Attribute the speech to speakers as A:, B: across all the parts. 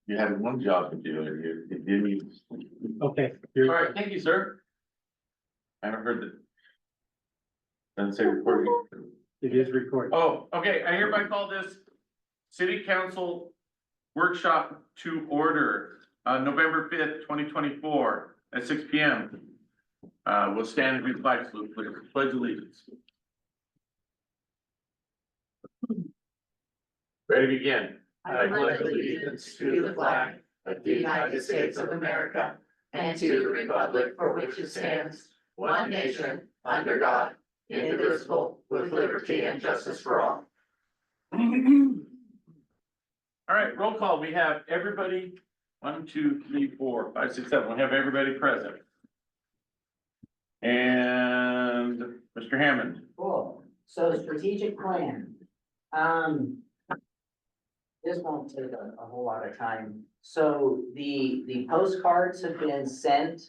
A: You had one job to do, and you didn't even.
B: Okay.
A: All right, thank you, sir. I haven't heard that. Doesn't say recording.
B: It is recorded.
A: Oh, okay, I hereby call this city council workshop to order, November 5th, 2024 at 6 P.M. We'll stand and read the flag salute, pledge allegiance. Ready to begin.
C: I pledge allegiance to the flag of the United States of America and to the republic for which it stands, one nation, under God, indivisible, with liberty and justice for all.
A: All right, roll call. We have everybody, 1, 2, 3, 4, 5, 6, 7. We have everybody present. And Mr. Hammond.
C: Cool. So strategic plan. This won't take a whole lot of time. So the postcards have been sent.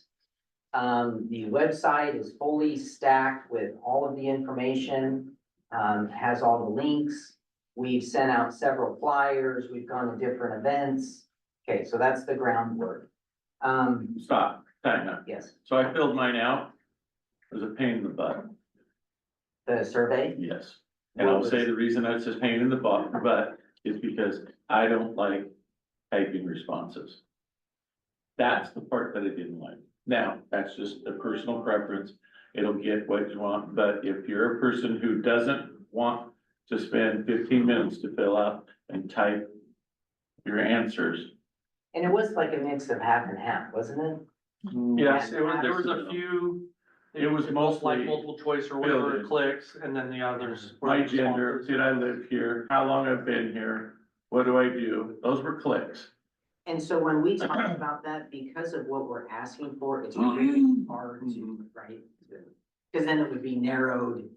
C: The website is fully stacked with all of the information, has all the links. We've sent out several flyers. We've gone to different events. Okay, so that's the groundwork.
A: Stop, time out.
C: Yes,
A: So I filled mine out. It was a pain in the butt,
C: the survey.
A: yes. And I'll say the reason that's just pain in the butt is because I don't like typing responses. That's the part that I didn't like. Now, that's just a personal preference. It'll get what you want, but if you're a person who doesn't want to spend 15 minutes to fill out and type your answers.
C: And it was like a mix of half and half, wasn't it?
D: Yes, it was, there was a few.
A: It was mostly
D: like multiple choice or whatever
A: filled in.
D: clicks, and then the others. were
A: My gender,
D: responses.
A: did I live here, how long I've been here, what do I do? Those were clicks.
C: And so when we talk about that, because of what we're asking for, it's really hard to, right? Because then it would be narrowed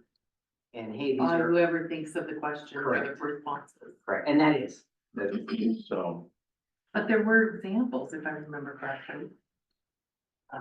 C: and hey, these are
E: Whoever thinks of the questions or
C: Correct.
E: the responses.
C: correct, and that is.
A: So,
E: But there were examples, if I remember correctly.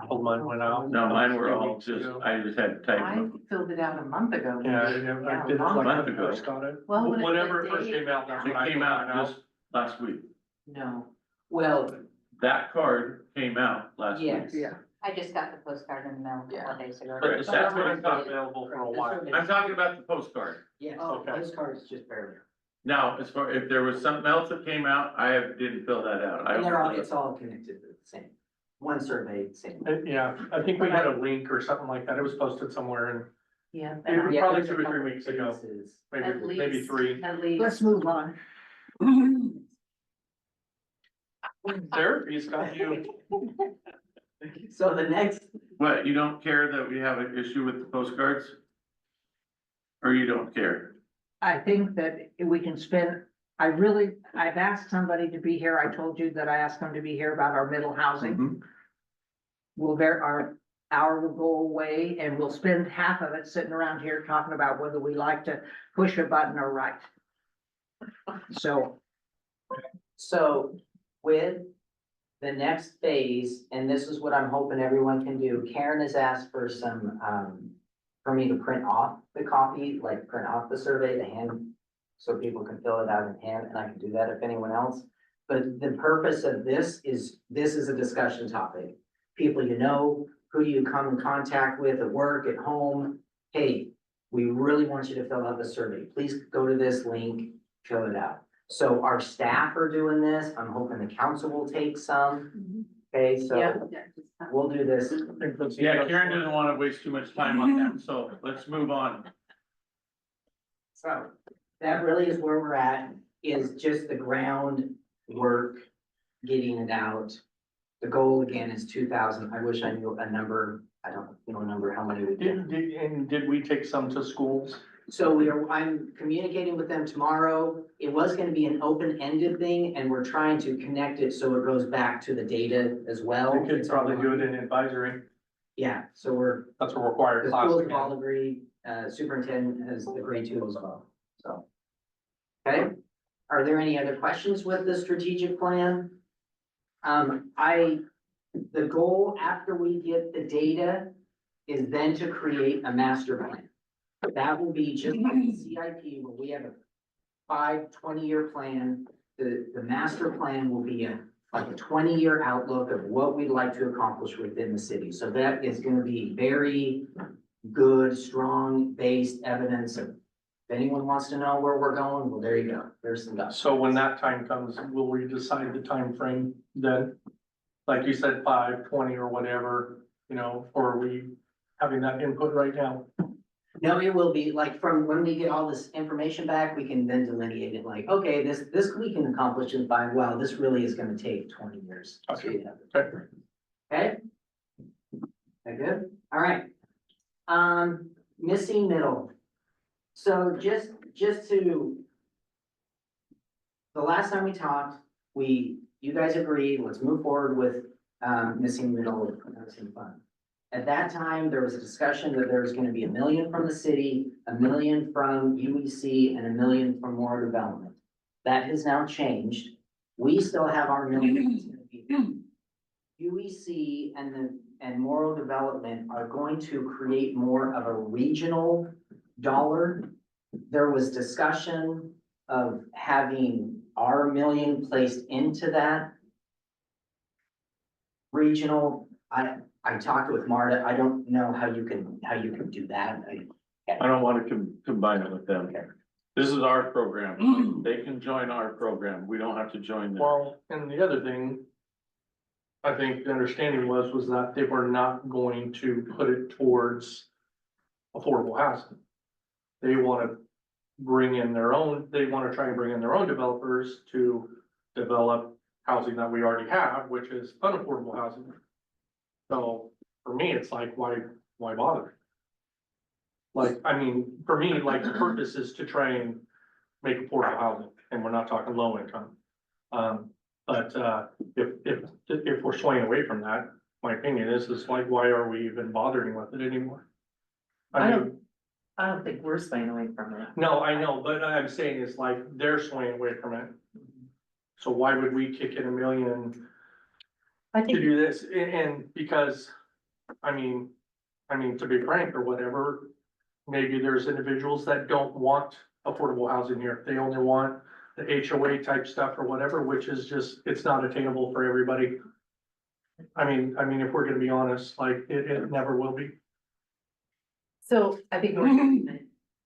D: Well, mine went out.
A: no, mine were all just, I just had to type
E: I
A: them.
E: filled it out a month ago.
D: Yeah, I did it
E: long
D: when I
A: ago.
D: first got it.
E: Well, when it
D: Whenever it
E: said
D: first
E: date-
D: came out, that's
A: It
D: when I
A: came
D: filled
A: out
D: mine
A: just last week.
E: No,
C: Well,
A: That card came out last week.
C: yes.
E: yeah.
F: I just got the postcard in the mail a couple of days ago.
D: But the
A: That's
D: second
A: what
D: one's
A: I'm
D: not
A: talking-
D: available for a while.
A: I'm talking about the postcard.
C: Yes,
D: Okay.
C: postcards just barely.
A: Now, as far, if there was something else that came out, didn't fill that out.
C: And they're all, it's all connected to the same, one survey, same.
D: Yeah, I think we had a link or something like that. It was posted somewhere and
E: Yeah.
D: It was
C: Yeah,
D: probably
C: there's a
D: 2 or 3
C: couple
D: weeks ago.
C: phases.
E: At
D: maybe
E: least-
D: 3.
E: At least.
C: Let's move on.
D: Therapy's got you.
C: So the next,
A: What, you don't care that we have an issue with the postcards? Or you don't care?
G: I think that we can spend, I've asked somebody to be here. I told you that I asked them to be here about our middle housing.
A: Mhm.
G: Our hour will go away and we'll spend half of it sitting around here talking about whether we like to push a button or write.
C: so with the next phase, and this is what I'm hoping everyone can do, Karen has asked for some, for me to print off the copy, like print off the survey, the hand, so people can fill it out in hand, and I can do that if anyone else. But the purpose of this is a discussion topic. People you know, who do you come in contact with at work, at home? Hey, we really want you to fill out the survey. Please go to this link, fill it out. So our staff are doing this. I'm hoping the council will take some. Okay,
E: Yeah.
C: so we'll do this.
A: Yeah, Karen didn't wanna waste too much time on that, so let's move on.
C: So that really is where we're at, is just the ground work, getting it out. The goal again is 2,000. I wish I knew a number. I don't know a number, how many we did.
D: Did we take some to schools?
C: So I'm communicating with them tomorrow. It was gonna be an open-ended thing, and we're trying to connect it so it goes back to the data as well.
D: We could
C: It's
D: probably do
C: online.
D: it in advisory.
C: Yeah, so we're,
D: That's a required
C: the
D: class.
C: schools
D: again.
C: have all agreed, superintendent has agreed to as well, so. Okay, are there any other questions with the strategic plan? The goal after we get the data is then to create a master plan. That will be just like the CIP, where we have a 20-year plan. The master plan will be a like a 20-year outlook of what we'd like to accomplish within the city. So that is gonna be very good, strong based evidence of, if anyone wants to know where we're going, well, there you go. There's some guys.
D: So when that time comes, will we decide the time frame then? Like you said, 5, 20 or whatever, you know, or are we having that input right now?
C: No, it will be like from when we get all this information back, we can then delineate it like, okay, this we can accomplish in 5. Wow, this really is gonna take 20 years.
D: Okay.
C: Okay? That good? All right. Missing middle. So just to, the last time we talked, you guys agreed, let's move forward with, missing middle housing fund. At that time, there was a discussion that there was gonna be $1 million from the city, $1 million from UEC, and $1 million from more development. That has now changed. We still have our $1 million. It's gonna be UEC and Moral Development are going to create more of a regional dollar. There was discussion of having our $1 million placed into that regional. I talked with Marta. I don't know how you can do that.
A: I don't wanna combine it with them.
C: Okay.
A: This is our program. They can join our program. We don't have to join them.
D: Well, and the other thing, I think the understanding was that they were not going to put it towards affordable housing. They wanna bring in their own, they wanna try and bring in their own developers to develop housing that we already have, which is unaffordable housing. So for me, it's like, why bother? Like, I mean, for me, like the purpose is to try and make affordable housing, and we're not talking low income. But if we're swaying away from that, my opinion is like, why are we even bothering with it anymore? I mean,
E: I don't think we're staying away from it.
D: no, I know, but I'm saying is like, they're swaying away from it. So why would we kick in $1 million
E: I
D: to
E: think,
D: do this? And because, I mean, to be frank or whatever, maybe there's individuals that don't want affordable housing here. They only want the HOA type stuff or whatever, which is just, it's not attainable for everybody. I mean, if we're gonna be honest, like, it never will be.
E: so I think we're in agreement.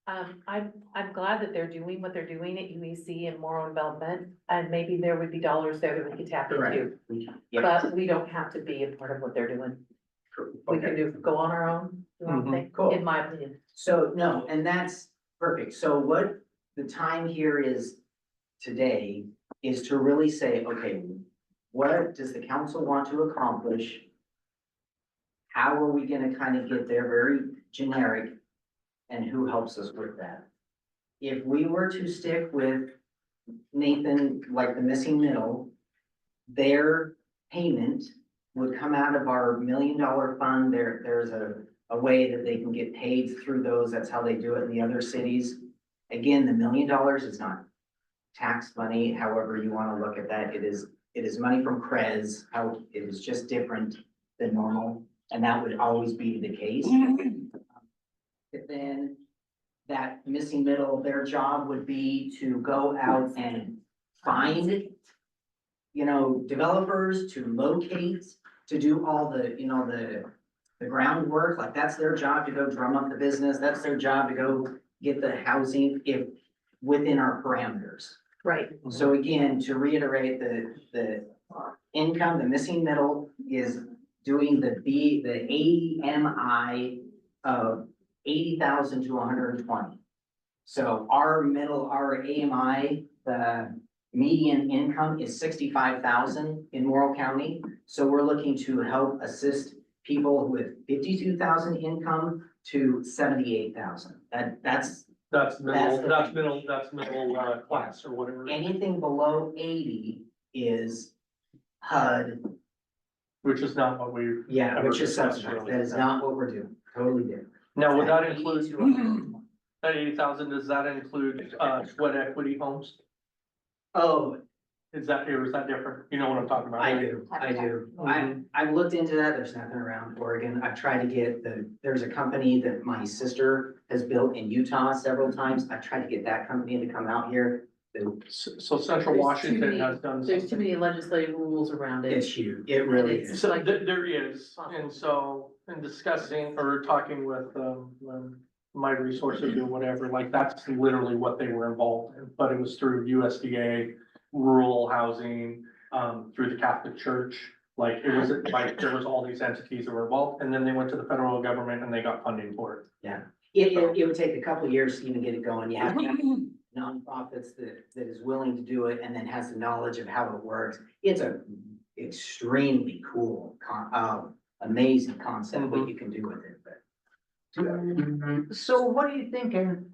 E: I'm glad that they're doing what they're doing at UEC and moral development, and maybe there would be dollars there that we could tap into.
C: Yeah.
E: But we don't have to be a part of what they're doing. We can go on our own,
C: Cool.
E: in my opinion.
C: So, no, and that's perfect. So what the time here is today is to really say, okay, what does the council want to accomplish? How are we gonna kind of get there? Very generic. And who helps us with that? If we were to stick with Nathan, like the missing middle, their payment would come out of our $1 million fund. There's a way that they can get paid through those. That's how they do it in the other cities. Again, the $1 million is not tax money, however you want to look at that. It is money from CREZ, how it is just different than normal, and that would always be the case. Then that missing middle, their job would be to go out and find, developers, to locate, to do all the, the groundwork. Like that's their job, to go drum up the business. That's their job, to go get the housing if within our parameters.
E: Right.
C: So again, to reiterate, the income, the missing middle is doing the AMI of 80,000 to 120. So our AMI, the median income is 65,000 in Morrow County. So we're looking to help assist people with 52,000 income to 78,000. That's
D: middle class or whatever.
C: anything below 80 is HUD.
D: Which is not what we.
C: Yeah,
D: ever
C: which is
D: discussed,
C: subsidized.
D: really.
C: That is not what we're doing. Totally different.
D: Now, would that
C: 80
D: include,
C: to 120.
D: that 80,000, does that include, sweat equity homes?
C: Oh,
D: Is that different? You know what I'm talking about?
C: I
D: right?
C: do.
D: Mhm.
C: I've looked into that. There's nothing around Oregon. I've tried to get there's a company that my sister has built in Utah several times. I've tried to get that company to come out here.
D: So Central
E: There's too
D: Washington
E: many-
D: has done
E: There's too
D: something.
E: many legislative rules around it.
C: It's huge, it really
E: It's
C: is.
D: So
E: like-
D: there is, and so in discussing or talking with, my resources or whatever, like that's literally what they were involved in. But it was through USDA, rural housing, through the Catholic Church. Like it was like, there was all these entities that were involved, and then they went to the federal government and they got funding for it.
C: Yeah, it would take a couple of years to even get it going. You have to have nonprofits that is willing to do it and then has the knowledge of how it works. It's a extremely cool, amazing concept what you can do with it, but.
G: So what are you thinking?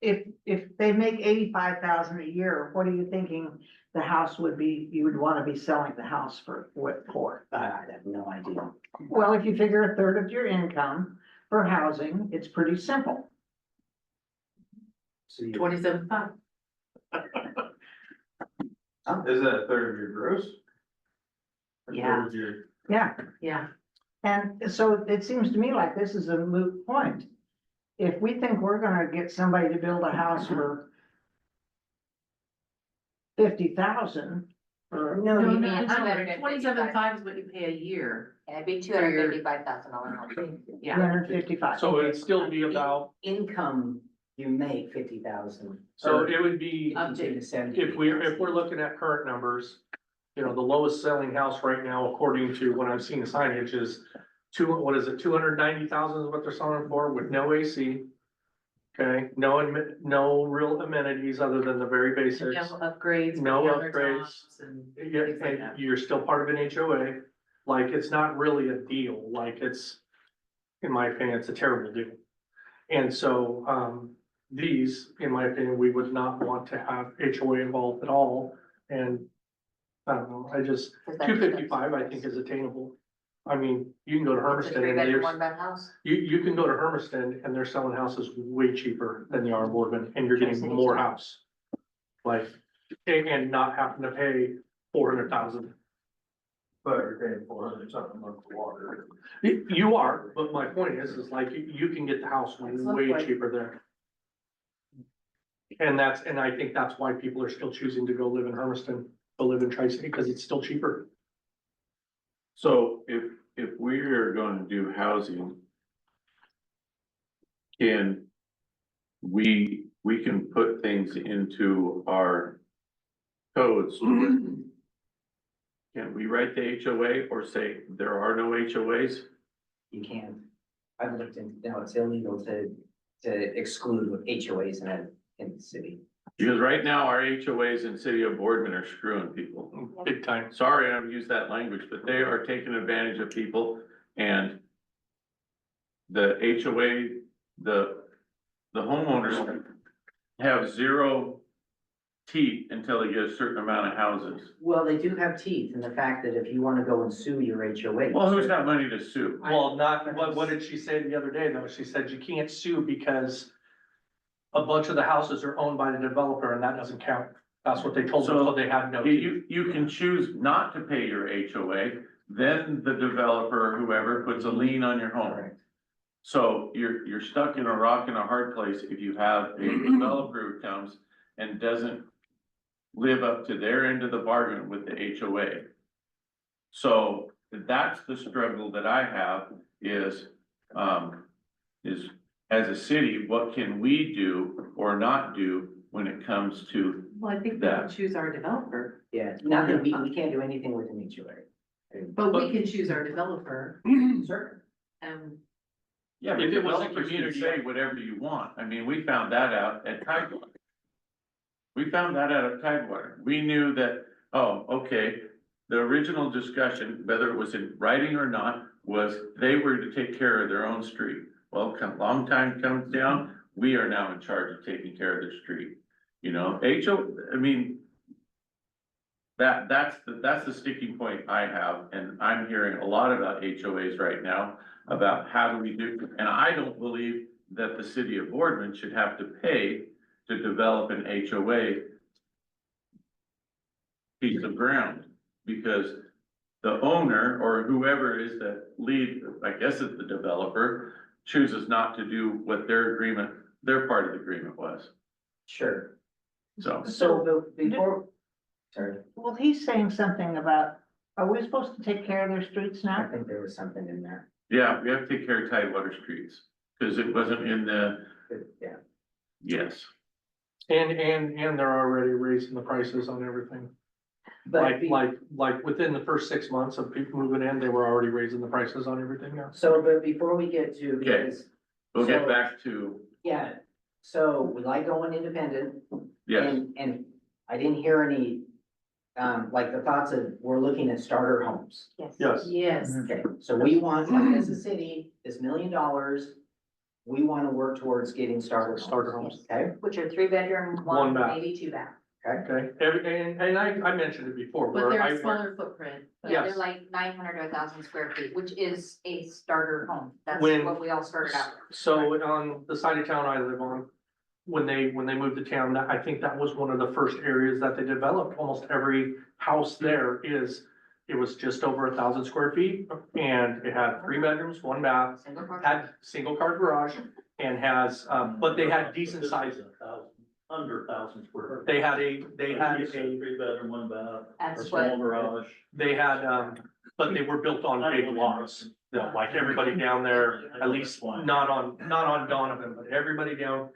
G: If they make 85,000 a year, what are you thinking the house would be, you would wanna be selling the house for, what for?
C: I have no idea.
G: Well, if you figure a third of your income for housing, it's pretty simple.
C: So you,
E: 27.5.
A: Is that a third of your gross? A third
E: Yeah.
A: of your-
G: Yeah,
E: Yeah,
G: and so it seems to me like this is a moot point. If we think we're gonna get somebody to build a house for 50,000, or,
C: no,
E: no,
C: you
E: no,
C: can't.
E: no, 27.5 is what you pay a year.
F: And it'd be $255,000.
E: Yeah,
G: 255.
D: So it'd still be about,
C: Income, you make 50,000.
D: so it would be,
E: Up to-
D: if we're looking at current numbers, you know, the lowest selling house right now, according to what I'm seeing signage is what is it, 290,000 is what they're selling for with no AC. Okay, no real amenities other than the very
E: no
D: basics.
E: upgrades.
D: No
E: countertops
D: upgrades.
E: And
D: Yeah,
E: things like
D: and
E: that.
D: you're still part of an HOA, like, it's not really a deal, like, it's, in my opinion, it's a terrible deal. And so, these, in my opinion, we would not want to have HOA involved at all, and I don't know, I just, 255, I think is attainable. I mean, you can go to
F: It's a
D: Hermiston and
F: three-bedroom,
D: there's,
F: one-bed house.
D: you can go to Hermiston and they're selling houses way cheaper than they are in Boardman, and you're getting
F: Tri-Cities,
D: more
F: yeah.
D: house. Like, and not having to pay 400,000.
A: But you're paying 400 something a month for water.
D: You are, but my point is like, you can get the house way cheaper there. And I think that's why people are still choosing to go live in Hermiston, go live in Tri-City, because it's still cheaper.
A: So if we are going to do housing, can we can put things into our codes. Can we write the HOA or say there are no HOAs?
C: You can't. I've looked into, no, it's illegal to exclude HOAs in the city.
A: Because right now our HOAs in city of Boardman are screwing people.
D: Big time.
A: Sorry, I don't use that language, but they are taking advantage of people and the HOA, the homeowners have zero teeth until they get a certain amount of houses.
C: Well, they do have teeth in the fact that if you wanna go and sue your HOA.
A: Well, who's got money to sue?
D: Well, what did she say the other day though? She said you can't sue because a bunch of the houses are owned by the developer and that doesn't count. That's what they told her, so they have no.
A: You can choose not to pay your HOA, then the developer, or whoever, puts a lien on your home.
C: Correct.
A: So you're stuck in a rock and a hard place if you have a developer who comes and doesn't live up to their end of the bargain with the HOA. So that's the struggle that I have is as a city, what can we do or not do when it comes to,
E: Well, I think we
A: That.
E: can choose our developer,
C: Yeah, nothing, we can't do anything with an HOA.
E: but we can choose our developer
C: Certain.
E: and.
A: yeah,
D: If
A: but
D: it was a
A: developers can
D: community-
A: say whatever you want. I mean, we found that out at Tidewater. We found that out at Tidewater. We knew that, oh, okay, the original discussion, whether it was in writing or not, was they were to take care of their own street. Well, long time comes down, we are now in charge of taking care of the street. You know, I mean, that's the sticking point I have, and I'm hearing a lot about HOAs right now, about how do we do, and I don't believe that the city of Boardman should have to pay to develop an HOA piece of ground, because the owner or whoever is that lead, I guess it's the developer, chooses not to do what their part of the agreement was.
C: Sure.
A: So,
C: So before, sorry,
G: Well, he's saying something about, are we supposed to take care of their streets
C: I
G: now?
C: think there was something in there.
A: yeah, we have to take care of Tidewater streets, because it wasn't in the,
C: Yeah.
A: yes.
D: And they're already raising the prices on everything.
C: But
D: Like within the first 6 months of people moving in, they were already raising the prices on everything now.
C: but before we get to,
A: Okay.
C: because,
A: We'll get
C: So-
A: back to,
C: yeah, so we like going independent.
A: yes,
C: And I didn't hear any, like the thoughts of, we're looking at starter homes.
F: Yes.
D: Yes.
E: Yes,
C: Okay, so we want, like, as a city, this $1 million, we wanna work towards getting starter homes.
D: Starter homes.
C: Okay,
F: Which are 3 bedroom,
D: One
F: one,
D: bath.
F: maybe 2 bath.
D: Okay, and I mentioned it before,
E: but
D: where
E: they're
D: I
E: a
D: work,
E: smaller footprint. but-
F: Yeah,
D: Yes.
F: they're like 900 to 1,000 square feet, which is a starter home. That's
D: When-
F: what we all started out with.
D: so on the side of town I live on, when they moved to town, I think that was one of the first areas that they developed. Almost every house there it was just over 1,000 square feet, and it had 3 bedrooms, 1 bath,
F: Single car.
D: had single car garage, and has, but they had decent size.
H: Under 1,000 square.
D: They had a
H: 3 bedroom, 1 bath, or
F: That's
H: small
F: what,
H: garage.
D: They had, but they were built on big lots, you know, like everybody down there, at least not on Donovan, but everybody down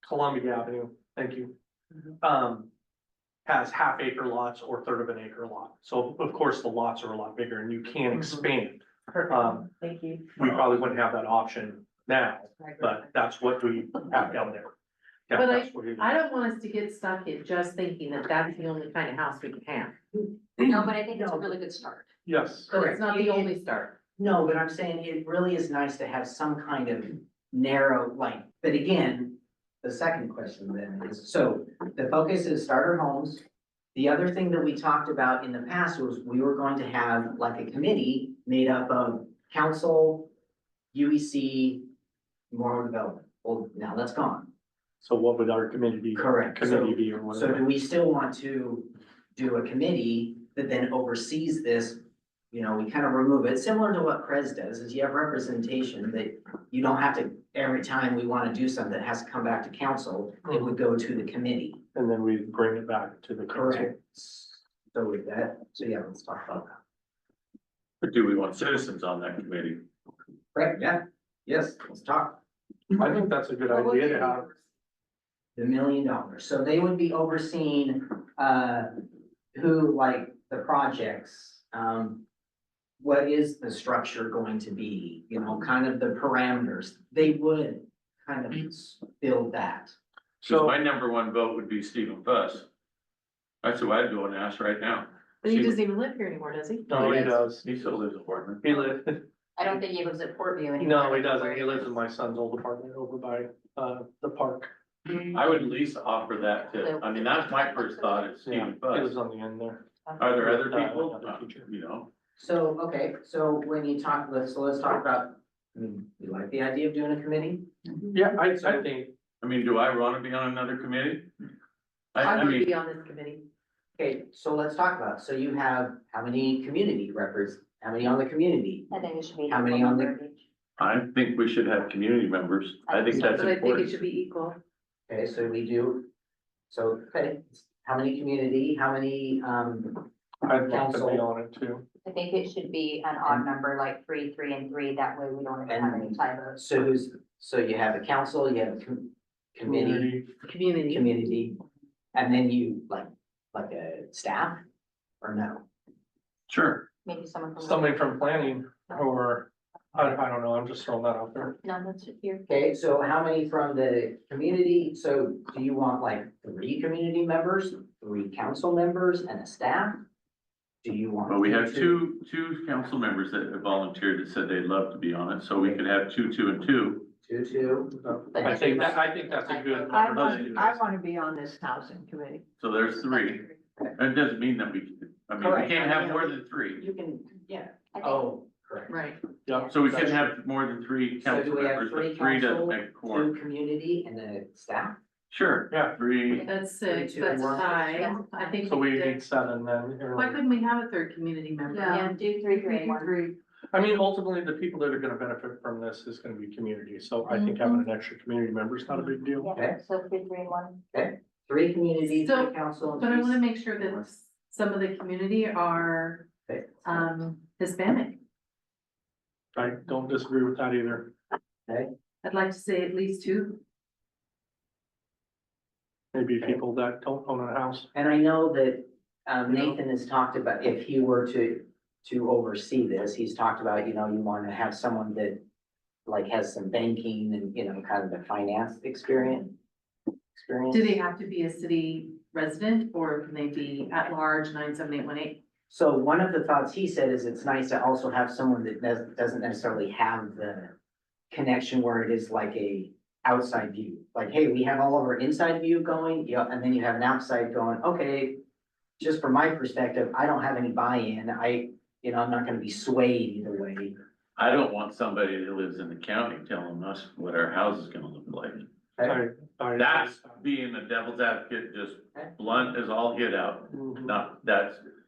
D: Columbia Avenue, thank you. Has half-acre lots or third of an acre lot, so of course the lots are a lot bigger and you can expand.
E: Perfect, thank you.
D: We probably wouldn't have that option now, but that's what we have down there. Yeah,
E: But
D: that's what it is.
E: I don't want us to get stuck in just thinking that that's the only kind of house we can have.
F: no, but I think it's a really good start.
D: Yes,
E: But it's not the
C: Correct.
E: only start.
C: no, but I'm saying it really is nice to have some kind of narrow, like, but again, the second question then is, so the focus is starter homes. The other thing that we talked about in the past was we were going to have like a committee made up of council, UEC, moral development. Well, now that's gone.
D: so what would our community
C: Correct.
D: committee be or
C: So
D: whatever?
C: do we still want to do a committee that then oversees this? You know, we kind of remove it, similar to what Pres does, is you have representation that you don't have to, every time we want to do something, it has to come back to council. It would go to the committee.
D: And then we bring it back to the council.
C: Correct. So with that, so yeah, let's talk about that.
A: but do we want citizens on that committee?
C: Correct, yeah, yes, let's talk.
D: I think that's a good idea to have.
C: The $1 million, so they would be overseeing, who, like, the projects, what is the structure going to be, you know, kind of the parameters, they would kind of build that.
A: So
D: So,
A: my number one vote would be Stephen Fuss. That's who I'd go and ask right now.
E: But he doesn't even live here anymore, does he?
D: no, he does.
A: He still lives in Boardman.
D: He lives,
F: I don't think he lives at Portview anymore.
D: no, he doesn't. He lives in my son's old apartment over by, the park.
A: I would at least offer that to, I mean, that's my first thought, is
D: Yeah,
A: Stephen
D: he
A: Fuss.
D: lives on the end there.
A: Are there other people?
D: Another teacher.
A: You know,
C: So, okay, so when you talk, let's talk about, I mean, you like the idea of doing a committee?
D: Yeah, I think,
A: I mean, do I wanna be on another committee? I
E: I would
A: mean,
E: be on this committee.
C: Okay, so let's talk about, it. So you have how many community how many on the community?
F: I think it should be.
C: How many on the-
F: equal number.
A: I think we should have community members. I think that's
E: But I think it
A: important.
E: should be equal.
C: Okay, so we do, so, okay, how many community, how many,
D: I'd like to be
C: Council.
D: on it too.
F: I think it should be an odd number, like 3, 3, and 3. That way we don't have any typos.
C: so you have a council, you have a committee,
E: Community.
C: community, and then you, like a staff, or no?
A: Sure.
F: Maybe someone from.
D: Somebody from planning or, I don't know, I'm just throwing that out there.
F: No, that's here.
C: Okay, so how many from the community, so do you want like 3 community members, 3 council members, and a staff? Do you want?
A: But we have two council members that have volunteered that said they'd love to be on it, so we could have 2, 2, and 2.
C: 2?
D: I think that's a good.
G: I
D: number to do
G: want, I
D: this.
G: want to be on this housing committee.
A: So there's 3. It doesn't mean that I mean, we
C: Correct.
A: can't have more than 3.
C: You can, yeah,
F: I think
C: oh, correct.
E: Right.
D: Yeah,
A: So we couldn't have more than 3
C: So do
A: council
C: we have
A: members,
C: 3
A: but 3 doesn't
C: council,
A: make a
C: 2
A: quorum.
C: community, and a staff?
A: Sure, yeah, 3.
E: That's 6,
C: 2,
E: that's
C: 1.
E: 5. I think.
D: so we
E: did-
D: need 7 then.
E: Why couldn't we have a third community member?
F: Yeah, do 3, 3, and 1.
D: I mean, ultimately, the people that are gonna benefit from this is gonna be community, so I think having an extra community member is not a big deal.
C: Okay.
F: Yeah, so 3, 3, and 1.
C: Okay, 3 community, 3
E: So,
C: council. and
E: But I
C: three-
E: wanna make sure that some of the community are,
C: Okay.
E: Hispanic.
D: I don't disagree with that either.
E: I'd like to say at least 2.
D: Maybe people that don't own a house.
C: And I know that, Nathan has talked about, if he were to oversee this, he's talked about, you wanna have someone that like has some banking and, kind of the finance experience.
E: Do they have to be a city resident or can they be at large 97818?
C: So one of the thoughts he said is it's nice to also have someone that doesn't necessarily have the connection where it is like a outside view. Like, hey, we have all of our inside view going, and then you have an outside going, okay, just from my perspective, I don't have any buy-in. I'm not gonna be swayed either way.
A: I don't want somebody that lives in the county telling us what our house is gonna look like. That's being a devil's advocate, just blunt as all get out.
D: Mhm.
A: Not,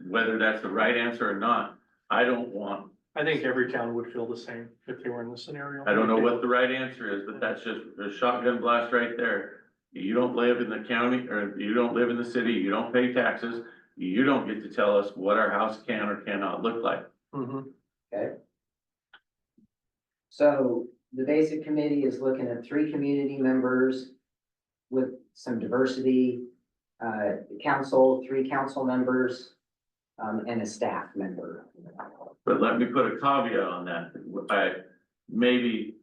A: whether that's the right answer or not, I don't want,
D: I think every town would feel the same if they were in this scenario.
A: I don't know what the right answer is, but that's just a shotgun blast right there. You don't live in the county, or you don't live in the city, you don't pay taxes, you don't get to tell us what our house can or cannot look like.
D: Mhm.
C: Okay. So the basic committee is looking at 3 community members with some diversity, council, 3 council members, and a staff member.
A: But let me put a caveat on that. Maybe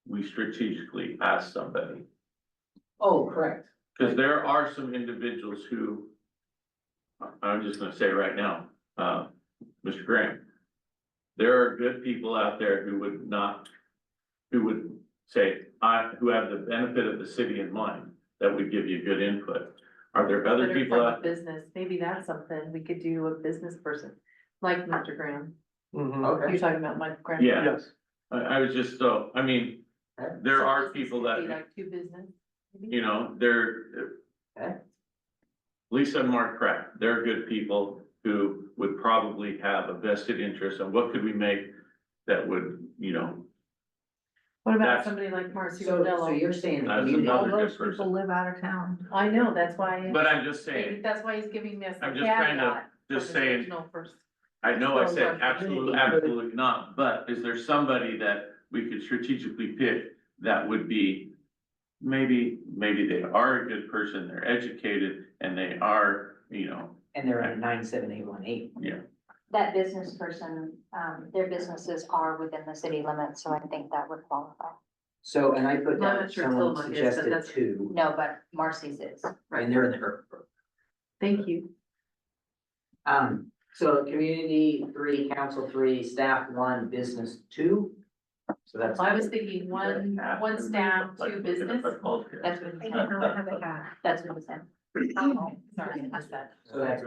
A: we strategically ask somebody.
C: Oh, correct.
A: Because there are some individuals who, I'm just gonna say right now, Mr. Graham. There are good people out there who would say, who have the benefit of the city in mind, that would give you good input. Are there other
E: Better
A: people
E: from a
A: out?
E: business, maybe that's something we could do, a business person, like Mr. Graham.
D: Mhm.
E: You're talking about Mike Graham?
A: Yeah.
D: Yes,
A: I was just, there
E: So
A: are
E: business
A: people
E: would
A: that,
E: be Like 2 business? maybe?
A: they're.
C: Okay.
A: Lisa and Mark Pratt, they're good people who would probably have a vested interest in what could we make that would,
E: What about
A: That's-
E: somebody like Marcy
C: So
E: Rodello?
C: you're saying the
A: That's
C: community,
G: All
A: another-
G: those
A: good person.
G: people live out of town.
E: I know, that's why,
A: but I'm just
E: maybe
A: saying,
E: that's why he's giving us the
A: I'm just trying to-
E: caveat.
A: just
E: from his
A: saying-
E: original first.
A: I know I
E: So
A: said
E: our
A: absolutely,
C: community could-
A: absolutely not, but is there somebody that we could strategically pick that would be, maybe they are a good person, they're educated, and they are,
C: and they're at 97818.
A: yeah.
F: That business person, their businesses are within the city limits, so I think that would qualify.
C: So, and I put
E: Well, I'm
C: down,
E: not sure
C: someone
E: Tillamook is, but
C: suggested
E: that's-
C: 2,
F: No, but Marcy's is.
C: and they're in the Herb.
E: Thank you.
C: So community 3, council 3, staff 1, business 2. So that's.
E: I was thinking one staff, 2 business.
F: That's what he
G: I
F: said.
G: don't know how they got.
F: That's what he said.
E: Oh, sorry, I missed that.
C: So that's.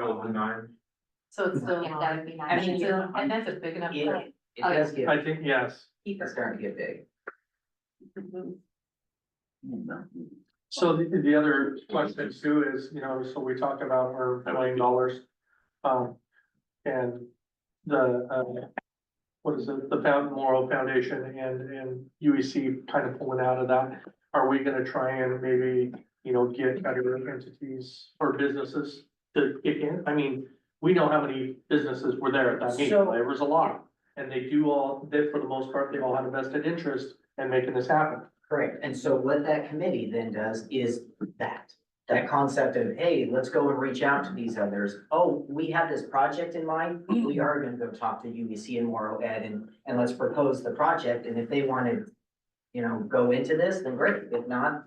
E: So it's still
F: Yeah,
E: not.
F: that would be
C: I
F: nice.
C: mean,
E: And that's a big enough.
C: It does get,
D: I think, yes.
C: it's starting to get big.
D: So the other question too is, so we talked about our $1 million. And the, what is it, the Moral Foundation and UEC kind of pulling out of that. Are we gonna try and maybe, get other entities or businesses to kick in? I mean, we know how many businesses were there at that meeting,
C: So-
D: there was a lot. And they for the most part, they all had a vested interest in making this happen.
C: Correct. And so what that committee then does is that concept of, hey, let's go and reach out to these others. Oh, we have this project in mind. We are gonna go talk to UBC and Morrow Ed and let's propose the project. And if they want to, go into this, then great. If not,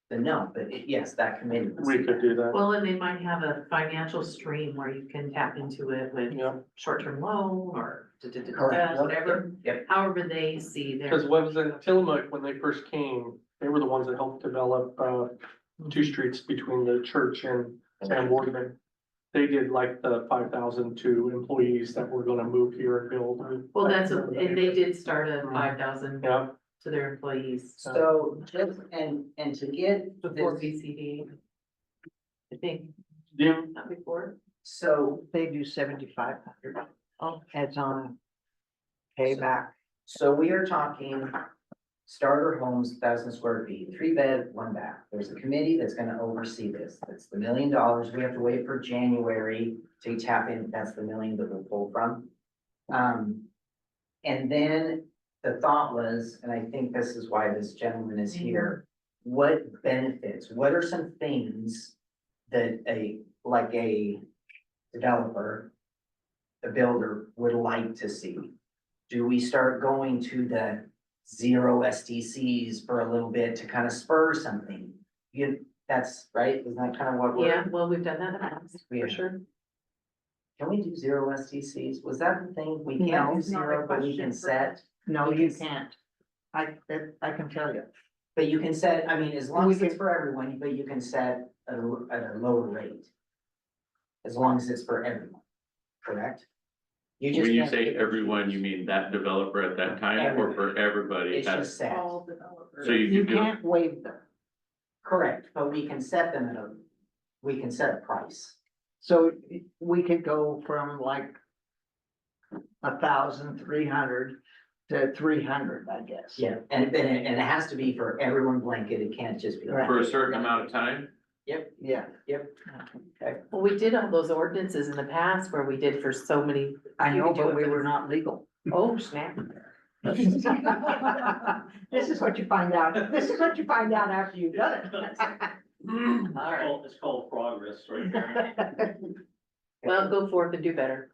C: then no. But yes, that committee.
D: We could do that.
E: Well, and they might have a financial stream where you can tap into it with
D: Yeah,
E: short-term loan or
C: Correct.
E: whatever,
C: Yep.
E: however they see their.
D: because what was in Tillamook when they first came, they were the ones that helped develop, 2 streets between the church and Boardman. They did like the 5,000 to employees that were gonna move here and build.
E: Well, and they did start a 5,000
D: Yeah,
E: to their employees
C: So just, and to get
E: before
C: this,
E: BCD. I think,
D: yeah,
E: not before.
C: so,
G: They do 7,500. Oh, it's on payback.
C: so we are talking starter homes, 1,000 square feet, 3 bed, 1 bath. There's a committee that's gonna oversee this. That's the $1 million. We have to wait for January to tap in. That's the million that we'll pull from. And then the thought was, and I think this is why this gentleman is here, what benefits, what are some things that a developer, the builder would like to see? Do we start going to the 0 STCs for a little bit to kind of spur something? That's right, isn't that kind of what we're?
E: Yeah, well, we've done that in the past,
C: Yeah.
E: for sure.
C: Can we do 0 STCs? Was that the thing? We
G: No,
C: can't do
G: it's not a
C: 0, but we
G: question
C: can
G: for-
C: set,
G: No,
C: We
G: you
C: can-
G: can't. I can tell you.
C: but you can set, I mean, as long
G: We
C: as it's
G: can-
C: for everyone, but you can set at a lower rate. As long as it's for everyone, correct? You just
A: When you
C: can't
A: say
C: pick and
A: everyone,
C: choose.
A: you mean that developer at that time or for everybody?
C: It's
A: That's-
C: just set,
A: So you
G: You
A: can do it,
G: can't waive them.
C: correct, but we can set them we can set a price.
G: So we could go from like 1,300 to 300, I guess.
C: Yeah, and it has to be for everyone blanket, it can't just be.
G: Right.
A: for a certain amount of time?
G: Yeah.
C: Okay.
E: Well, we did all those ordinances in the past where we did for so many.
G: I
E: you
G: know,
E: could do
G: but
E: it
G: we
E: for
G: were
E: the-
G: not legal.
E: Oh, snap.
G: This is what you find out. This is what you find out after you've done it.
C: All right.
H: It's called progress right there.
E: Well, go forth and do better.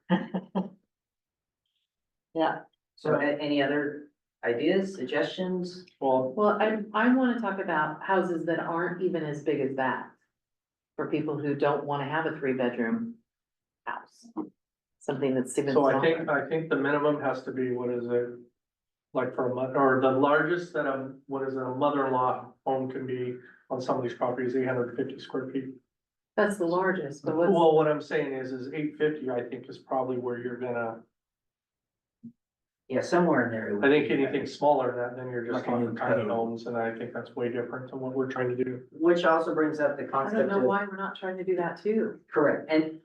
G: Yeah,
C: So any other ideas, suggestions?
D: Well,
E: Well, I wanna talk about houses that aren't even as big as that. For people who don't wanna have a 3 bedroom house. Something that's even
D: so
E: smaller.
D: I think the minimum has to be, what is it? Like for a month, or the largest that what is it, a mother-in-law home can be on some of these properties, 850 square feet.
E: That's the largest, but what's,
D: Well, what I'm saying is 850, I think, is probably where you're gonna,
C: Yeah, somewhere in there. it would
D: I think
C: be
D: anything smaller than that, then you're just
C: Like a new
D: talking tiny
C: code.
D: homes, and I think that's way different than what we're trying to do.
C: Which also brings up the
E: I don't
C: concept
E: know
C: of,
E: why we're not trying to do that too.
C: correct, and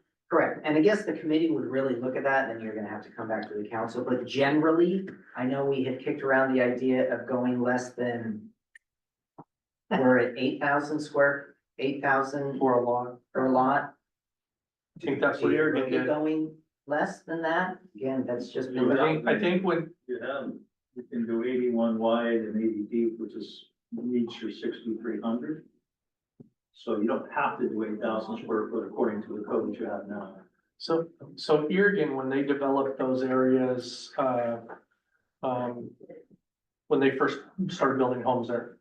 C: I guess the committee would really look at that, and then you're gonna have to come back to the council, but generally, I know we had kicked around the idea of going less than. We're at 8,000
D: For a lot,
C: per lot.
D: I think that's
C: Do
D: what
C: you
D: you're
C: look
D: gonna
C: at
D: get.
C: going less than that? Again, that's just. been
D: I think when,
H: You have, you can do 81 wide and 80 deep, which is, meets your 6,300. So you don't have to do 8,000 square foot according to the code that you have now.
D: so Irrigan, when they developed those areas, when they first started building homes there,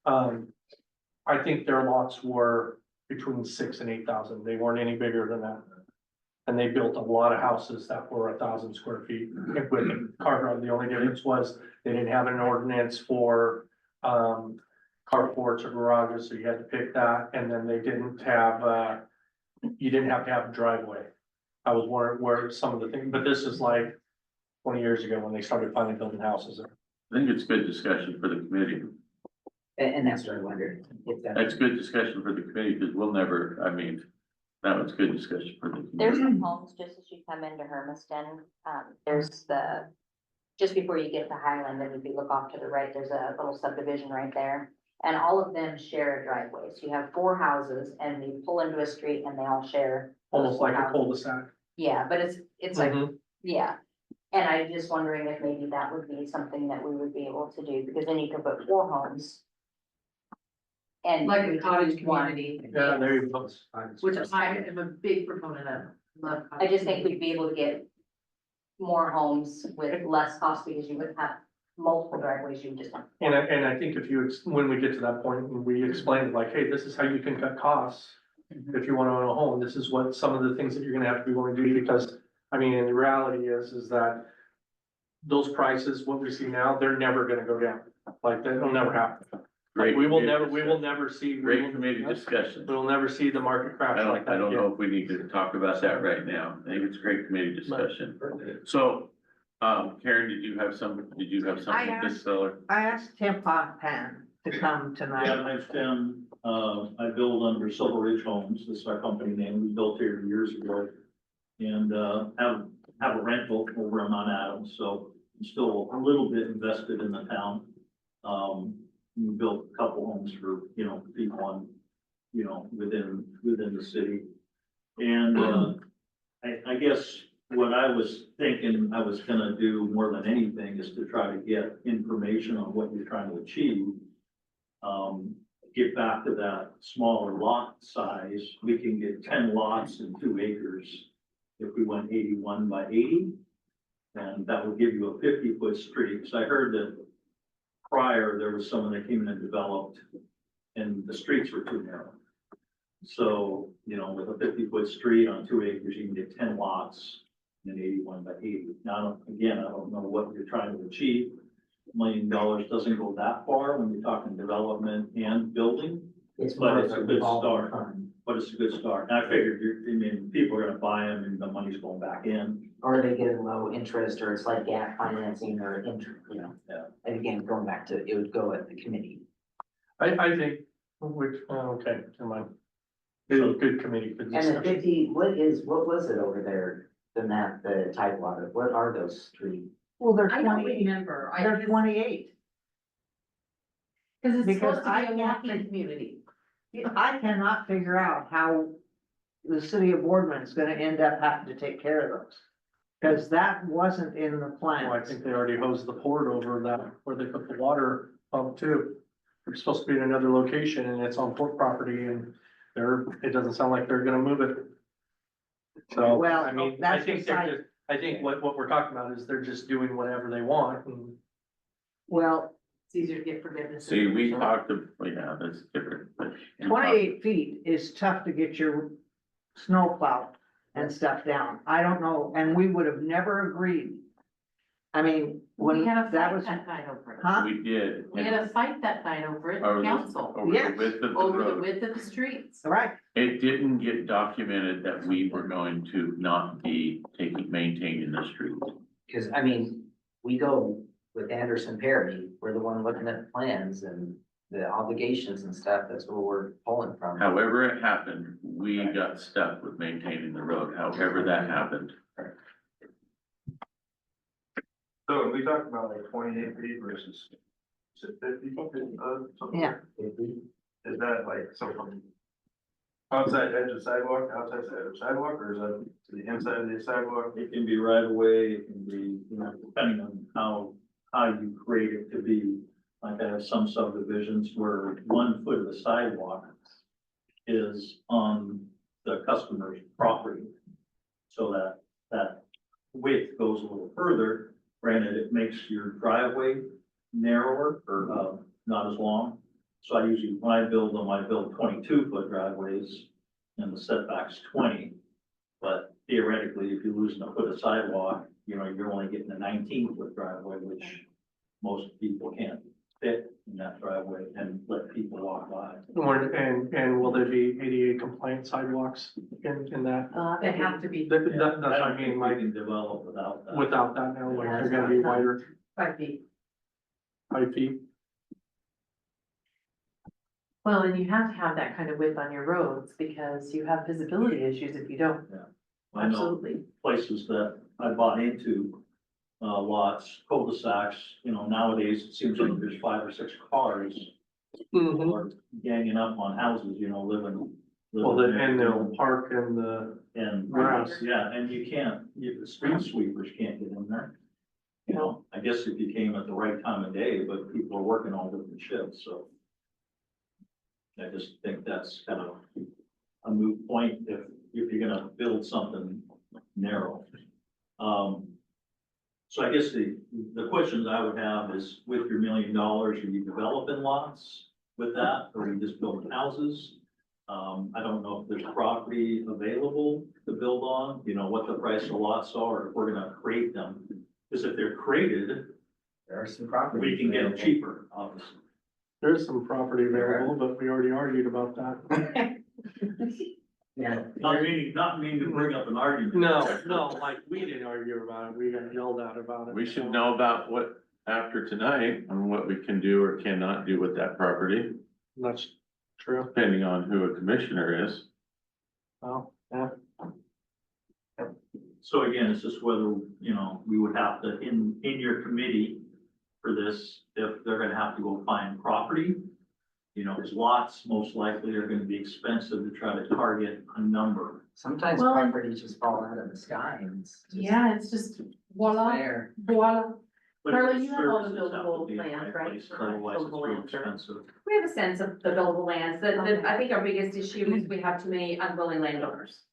D: I think their lots were between 6,000 and 8,000. They weren't any bigger than that. And they built a lot of houses that were 1,000 square feet with carport. The only difference was they didn't have an ordinance for, carports or garages, so you had to pick that, and then they didn't have, you didn't have to have a driveway. I was where some of the things, but this is like 20 years ago when they started finally building houses there.
A: I think it's good discussion for the committee.
C: And that's what I wondered. If that-
A: That's good discussion for the committee, because we'll never, I mean, that was good discussion for the
F: There's
A: committee.
F: some homes just as you come into Hermiston, there's just before you get to Highland, and if you look off to the right, there's a little subdivision right there. And all of them share a driveway, so you have 4 houses and you pull into a street and they all share. those
D: Almost
F: 4
D: like a
F: houses.
D: cul-de-sac.
F: Yeah, but it's like,
D: Mhm.
F: yeah. And I'm just wondering if maybe that would be something that we would be able to do, because then you could put 4 homes. And.
E: Like
F: we
E: a
F: could
E: cottage
F: use one.
E: community,
D: Yeah, there you go.
E: which I am a big proponent of. Love
F: I just
E: cottage
F: think we'd be able to get more homes with less cost, because you would have multiple driveways, you would just have.
D: And I think if you, when we get to that point, and we explain like, hey, this is how you can cut costs. If you wanna own a home, this is what, some of the things that you're gonna have to be willing to do, because, I mean, and the reality is that. Those prices, what we see now, they're never gonna go down, like, that'll never happen. Like,
A: Great
D: we will
A: committee
D: never see.
A: Great committee discussion.
D: We'll never see the market crash like
A: I
D: that
A: don't know
D: again.
A: if we need to talk about that right now. I think it's a great committee discussion. So, Karen, did you have something with this seller?
G: I asked Tim Pan to come
H: Yeah,
G: tonight.
H: my Tim, I build under Silver Ridge Homes, this is our company name, we built here years ago. And, have a rental over on Mount Adams, so I'm still a little bit invested in the town. We built a couple homes for, people within the city. And, I guess what I was thinking I was gonna do more than anything is to try to get information on what you're trying to achieve. Get back to that smaller lot size, we can get 10 lots and 2 acres if we went 81 by 80. And that would give you a 50-foot street, so I heard that prior, there was someone that came in and developed, and the streets were too narrow. So, with a 50-foot street on 2 acres, you can get 10 lots in 81 by 80. Now, again, I don't know what you're trying to achieve. $1 million doesn't go that far when you're talking development and building,
C: It's
H: but
C: more
H: it's
C: of
H: a
C: a
H: good
C: revolving
H: start.
C: fund.
H: But it's a good start. And I figured people are gonna buy them and the money's going back in.
C: Or they get low interest, or it's like gap financing or interest,
H: Yeah.
C: And again, going back to, it would go at the committee.
D: I think, okay, never mind. Good committee for
C: And the
D: discussion.
C: 50, what was it over there, the Tidewater, what are those streets?
G: Well, they're
E: I don't
G: 28,
E: remember,
G: they're 28.
E: cause it's
G: because
E: supposed to
G: I
E: be a
G: can't
E: walking
G: think-
E: community.
G: I cannot figure out how the city of Boardman is gonna end up having to take care of those. Cause that wasn't in the
D: Well, I
G: plans.
D: think they already hosed the port over that, where they put the water pump too. It's supposed to be in another location and it's on port property and it doesn't sound like they're gonna move it. So,
G: Well,
D: I mean, I
G: that's
D: think they're
G: beside-
D: just, I think what we're talking about is they're just doing whatever they want and
G: Well,
E: It's easier to get forgiveness.
A: See, we talked, yeah, that's different. but-
G: 28 feet is tough to get your snow plow and stuff down. I don't know, and we would have never agreed. I mean,
E: We
G: when
E: had a
G: that
E: fight
G: was,
E: that night over it.
G: huh?
A: We did.
E: We had a fight that night over it,
A: Over
E: in
A: the-
E: council,
A: Over the
G: Yes.
A: width of the
E: over the
A: road.
E: width of the streets.
G: Right,
A: It didn't get documented that we were going to not be maintaining the street.
C: Cause I mean, we go with Anderson Perry, we're the one looking at the plans and the obligations and stuff, that's where we're pulling from.
A: However it happened, we got stuck with maintaining the road, however that happened.
I: So when we talked about like 28 feet versus, is it 50 feet, something?
G: yeah.
I: Is that like something outside edge of sidewalk, outside edge of sidewalk, or is that to the inside of the sidewalk?
H: It can be right away, it can be, depending on how you create it to be. Like I have some subdivisions where 1 foot of the sidewalk is on the customer's property. So that width goes a little further. Granted, it makes your driveway narrower or, not as long. So I usually, when I build them, I build 22-foot driveways and the setback's 20. But theoretically, if you're losing a foot of sidewalk, you're only getting a 19-foot driveway, which most people can't fit in that driveway and let people walk by.
D: and will there be ADA compliant sidewalks in that?
E: They have to be
D: That's what
H: I
D: I
H: don't
D: mean,
H: think we
D: like,
H: can develop without that.
D: without that now, like, they're gonna be wider,
E: 5 feet.
D: 5 feet.
E: Well, and you have to have that kind of width on your roads because you have visibility issues if you don't.
H: I know
E: Absolutely.
H: places that I bought into, lots, cul-de-sacs, nowadays it seems like there's 5 or 6 cars. People are ganging up on houses, living.
D: Well, and they'll park in the,
H: And,
D: Grass.
H: yeah, and the street sweepers can't get in there. I guess if you came at the right time of day, but people are working all different shifts, so. I just think that's kind of a moot point if you're gonna build something narrow. So I guess the questions I would have is, with your $1 million, are you developing lots with that, or are you just building houses? I don't know if there's property available to build on, what the price of lots are, if we're gonna create them. Because if they're created,
C: There are some properties.
H: we can get them
C: available.
H: cheaper, obviously.
D: there's some property available, but we already argued about that.
C: Yeah.
H: Not meaning to bring up an argument.
D: No, like, we didn't argue about it, we got yelled at about it.
A: We should know about what, after tonight, on what we can do or cannot do with that property,
D: That's true,
A: depending on who a commissioner is.
D: well, yeah.
H: So again, it's just whether, we would have to, in your committee, for this, if they're gonna have to go find property. You know, 'cause lots most likely are gonna be expensive to try to target a number.
C: Sometimes
E: Well,
C: properties just fall out of the sky and it's just.
E: Yeah, it's just voila,
C: There.
E: voila.
H: But
E: Carly,
H: the
E: you have all the
H: services have to
E: buildable
H: be in the
E: plans,
H: right
E: right?
H: place, Otherwise, it's
E: Buildable
H: real
E: lands, or-
H: expensive.
J: We have a sense of the buildable lands,
E: Okay.
J: I think our biggest issue is we have too many unwilling landowners.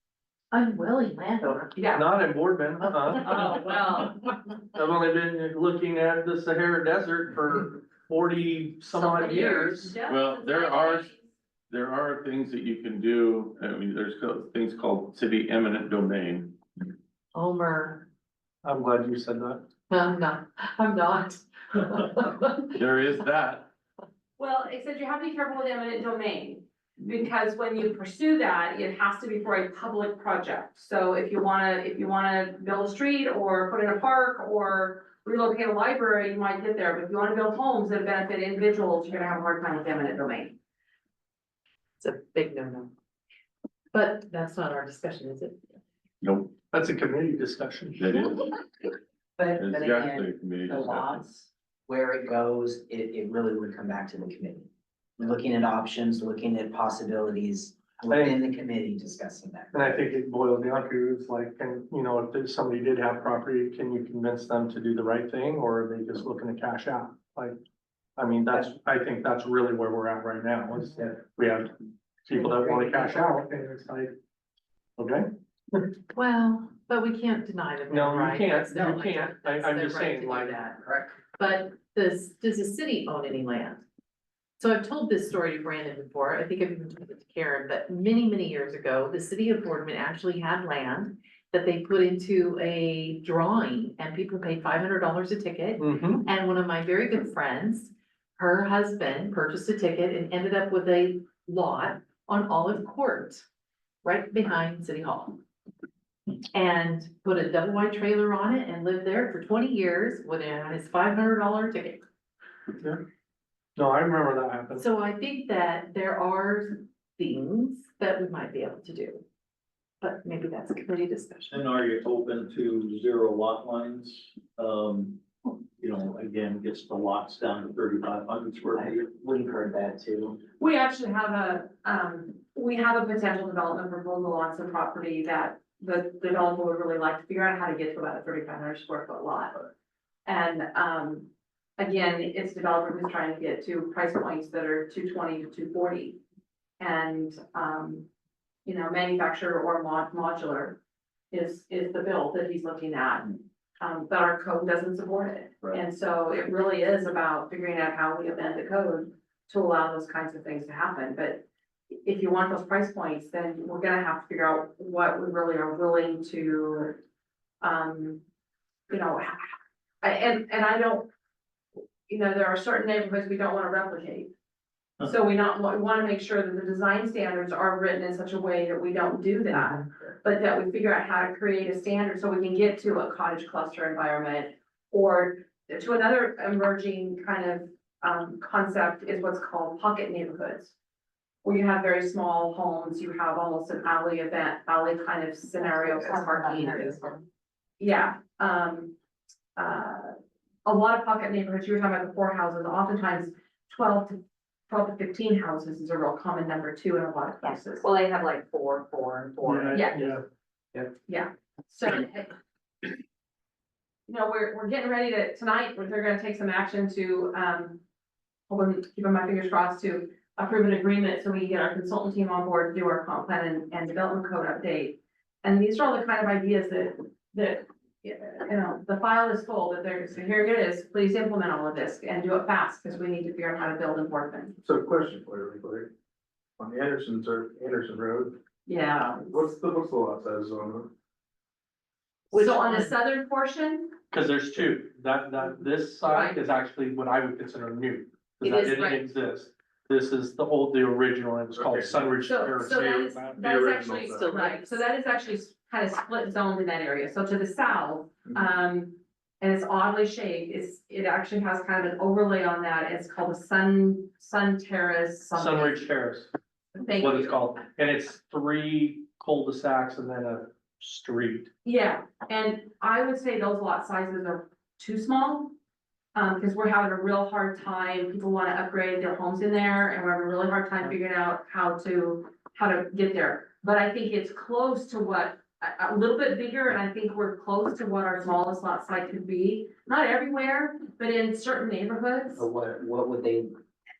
E: Unwilling landowner.
J: Yeah.
D: Not in Boardman,
J: Oh, well,
D: I've only been looking at the Sahara Desert for 40 some odd years.
J: Yeah,
A: Well,
J: since
A: there
J: the
A: are-
J: 1980s.
A: There are things that you can do, I mean, there's things called city eminent domain.
E: Omer,
D: I'm glad you said that.
E: I'm not.
A: There is that.
J: Well, it says you have to be careful with eminent domain, because when you pursue that, it has to be for a public project. So if you wanna build a street or put in a park or relocate a library, you might get there, but if you wanna build homes that benefit individuals, you're gonna have a hard time with eminent domain.
E: It's a big no-no. But that's not our discussion, is it?
A: Nope,
D: That's a committee discussion.
A: that is.
C: But
A: It's
C: again,
A: definitely a committee
C: the
A: discussion.
C: lots, where it goes, it really would come back to the committee. Looking at options, looking at possibilities, within the committee discussing that.
D: And I think it boils down to, it's like, and, you know, if there's somebody did have property, can you convince them to do the right thing, or are they just looking to cash out? Like, I mean, I think that's really where we're at right now, is that we have people that wanna cash out, and it's like, okay,
E: Well, but we can't deny them.
D: no,
E: right?
D: you can't,
E: That's their
D: you can't,
E: right.
D: I'm
E: That's
D: just
E: their right
D: saying,
E: to do
D: like,
E: that.
C: Correct.
E: But does the city own any land? So I've told this story to Brandon before, I think I've even told it to Karen, but many, many years ago, the city of Boardman actually had land that they put into a drawing and people paid $500 a ticket.
D: mhm.
E: And one of my very good friends, her husband purchased a ticket and ended up with a lot on Olive Court, right behind City Hall. And put a double wide trailer on it and lived there for 20 years with his $500 ticket.
D: No, I remember that happened.
E: So I think that there are things that we might be able to do. But maybe that's a committee discussion.
H: And are you open to zero lot lines? You know, again, gets the lots down to 3,500 square feet.
C: We've heard that too.
J: We actually have a potential development proposal on some property that the developer would really like to figure out how to get to about a 3,500 square foot lot. And, again, it's a developer who's trying to get to price points that are 220 to 240. And, you know, manufacturer or modular is the build that he's looking at. But our code doesn't support it.
H: Right.
J: And so it really is about figuring out how we amend the code to allow those kinds of things to happen. But if you want those price points, then we're gonna have to figure out what we really are willing to, you know, and I don't, you know, there are certain neighborhoods we don't wanna replicate. So we wanna make sure that the design standards are written in such a way that we don't do that. But that we figure out how to create a standard so we can get to a cottage cluster environment. Or to another emerging kind of concept is what's called pocket neighborhoods. Where you have very small homes, you have almost an alley kind of scenario for parking. Yeah, a lot of pocket neighborhoods, you were talking about the 4 houses, oftentimes 12 to 15 houses is a real common number too in a lot of places.
F: Well, they have like 4, 4, and 4.
J: Yeah.
D: Yeah,
J: So, you know, we're getting ready tonight, they're gonna take some action to, keeping my fingers crossed to approve an agreement so we can get our consultant team on board to do our comp plan and development code update. And these are all the kind of ideas that, you know, the file is full, but so here it is, please implement all of this and do it fast, because we need to figure out how to build in Boardman.
I: So question for you, really quick. On the Anderson Road,
J: Yeah.
I: what's the lot size on
J: So on the southern portion,
D: cause there's two, this side is actually what I would consider new.
J: It
D: Cause that
J: is,
D: didn't
J: right.
D: exist. This is the original, and it's called
I: Okay.
D: Sunridge
J: so
D: Terrace.
J: that is
I: original
J: actually,
I: side.
J: still right, so that is actually kind of split zoned in that area, so to the south, and it's oddly shaped, it actually has kind of an overlay on that, it's called a sun terrace. something.
D: Sunridge Terrace,
J: Thank
D: what
J: you.
D: it's called, and it's 3 cul-de-sacs and then a street.
J: Yeah, and I would say those lot sizes are too small. Cause we're having a real hard time, people wanna upgrade their homes in there, and we're having a really hard time figuring out how to get there. But I think it's close to what, a little bit bigger, and I think we're close to what our smallest lot size could be. Not everywhere, but in certain neighborhoods.
C: Or what would they,